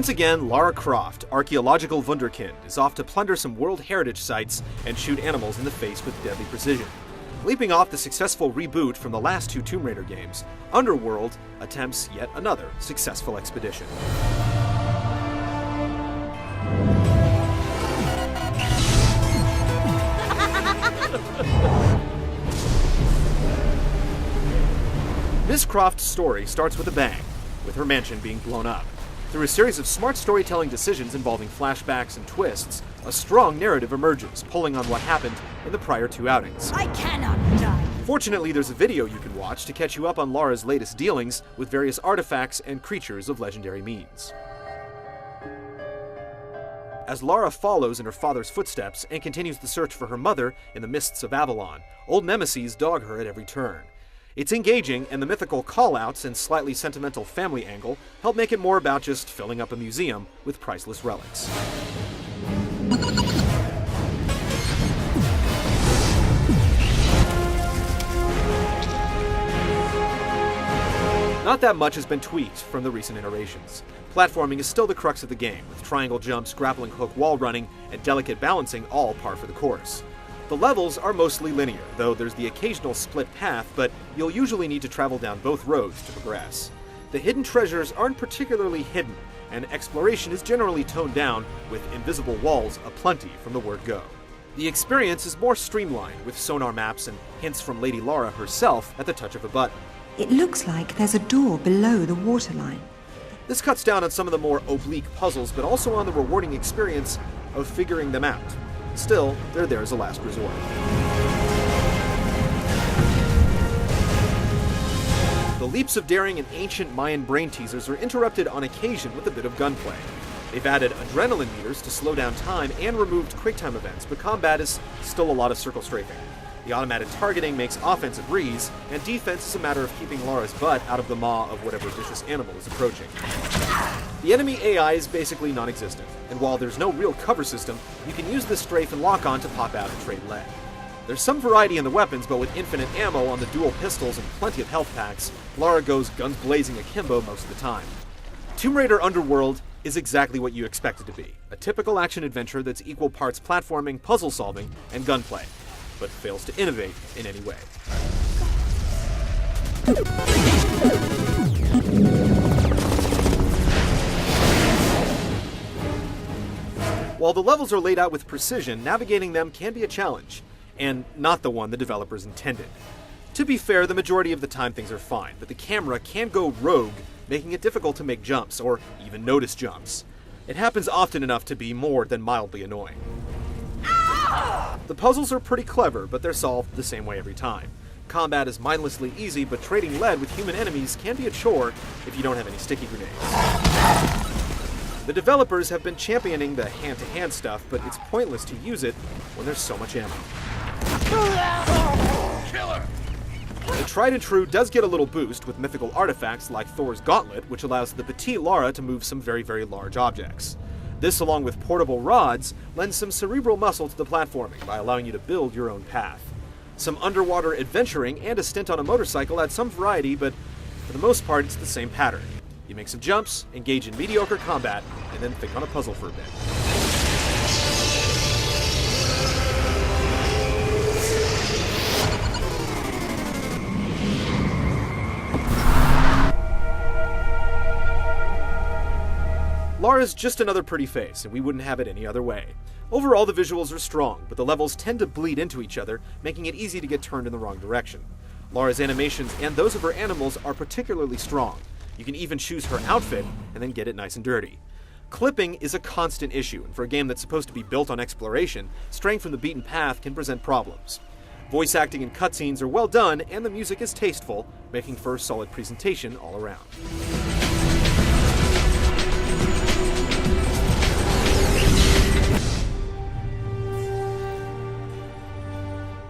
Once again, Lara Croft, archaeological wunderkind, is off to plunder some World Heritage sites and shoot animals in the face with deadly precision. Leaping off the successful reboot from the last two Tomb Raider games, Underworld attempts yet another successful expedition. Miss Croft's story starts with a bang, with her mansion being blown up. Through a series of smart storytelling decisions involving flashbacks and twists, a strong narrative emerges, pulling on what happened in the prior two outings. I cannot die. Fortunately, there's a video you can watch to catch you up on Lara's latest dealings with various artifacts and creatures of legendary means. As Lara follows in her father's footsteps and continues the search for her mother in the mists of Avalon, old nemeses dog her at every turn. It's engaging, and the mythical call-outs and slightly sentimental family angle help make it more about just filling up a museum with priceless relics. Not that much has been tweaked from the recent iterations. Platforming is still the crux of the game, with triangle jumps, grappling hook wall running, and delicate balancing all par for the course. The levels are mostly linear, though there's the occasional split path, but you'll usually need to travel down both roads to progress. The hidden treasures aren't particularly hidden, and exploration is generally toned down, with invisible walls aplenty from the word go. The experience is more streamlined, with sonar maps and hints from Lady Lara herself at the touch of a button. It looks like there's a door below the waterline. This cuts down on some of the more oblique puzzles, but also on the rewarding experience of figuring them out. Still, they're there as a last resort. The leaps of daring and ancient Mayan brain teasers are interrupted on occasion with a bit of gunplay. They've added adrenaline meters to slow down time and removed QuickTime events, but combat is still a lot of circle strafing. The automated targeting makes offense a breeze, and defense is a matter of keeping Lara's butt out of the maw of whatever vicious animal is approaching. The enemy AI is basically non-existent, and while there's no real cover system, you can use this strafe and lock-on to pop out and trade lead. There's some variety in the weapons, but with infinite ammo on the dual pistols and plenty of health packs, Lara goes guns blazing akimbo most of the time. Tomb Raider Underworld is exactly what you expect it to be, a typical action adventure that's equal parts platforming, puzzle solving, and gunplay, but fails to innovate in any way. While the levels are laid out with precision, navigating them can be a challenge, and not the one the developers intended. To be fair, the majority of the time things are fine, but the camera can go rogue, making it difficult to make jumps, or even notice jumps. It happens often enough to be more than mildly annoying. The puzzles are pretty clever, but they're solved the same way every time. Combat is mindlessly easy, but trading lead with human enemies can be a chore if you don't have any sticky grenades. The developers have been championing the hand-to-hand stuff, but it's pointless to use it when there's so much ammo. Killer! The tried and true does get a little boost with mythical artifacts like Thor's Gauntlet, which allows the petite Lara to move some very, very large objects. This, along with portable rods, lends some cerebral muscle to the platforming by allowing you to build your own path. Some underwater adventuring and a stint on a motorcycle add some variety, but for the most part it's the same pattern. You make some jumps, engage in mediocre combat, and then think on a puzzle for a bit. Lara's just another pretty face, and we wouldn't have it any other way. Overall, the visuals are strong, but the levels tend to bleed into each other, making it easy to get turned in the wrong direction. Lara's animations and those of her animals are particularly strong. You can even choose her outfit and then get it nice and dirty. Clipping is a constant issue, and for a game that's supposed to be built on exploration, straying from the beaten path can present problems. Voice acting and cutscenes are well done, and the music is tasteful, making for a solid presentation all around.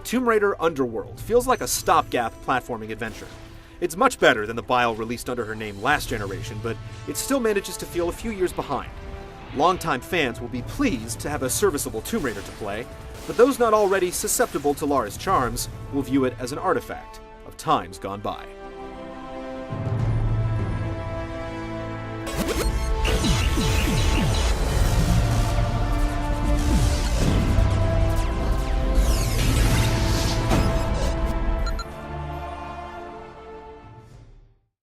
Tomb Raider Underworld feels like a stopgap platforming adventure. It's much better than the Bile released under her name last generation, but it still manages to feel a few years behind. Longtime fans will be pleased to have a serviceable Tomb Raider to play, but those not already susceptible to Lara's charms will view it as an artifact of times gone by.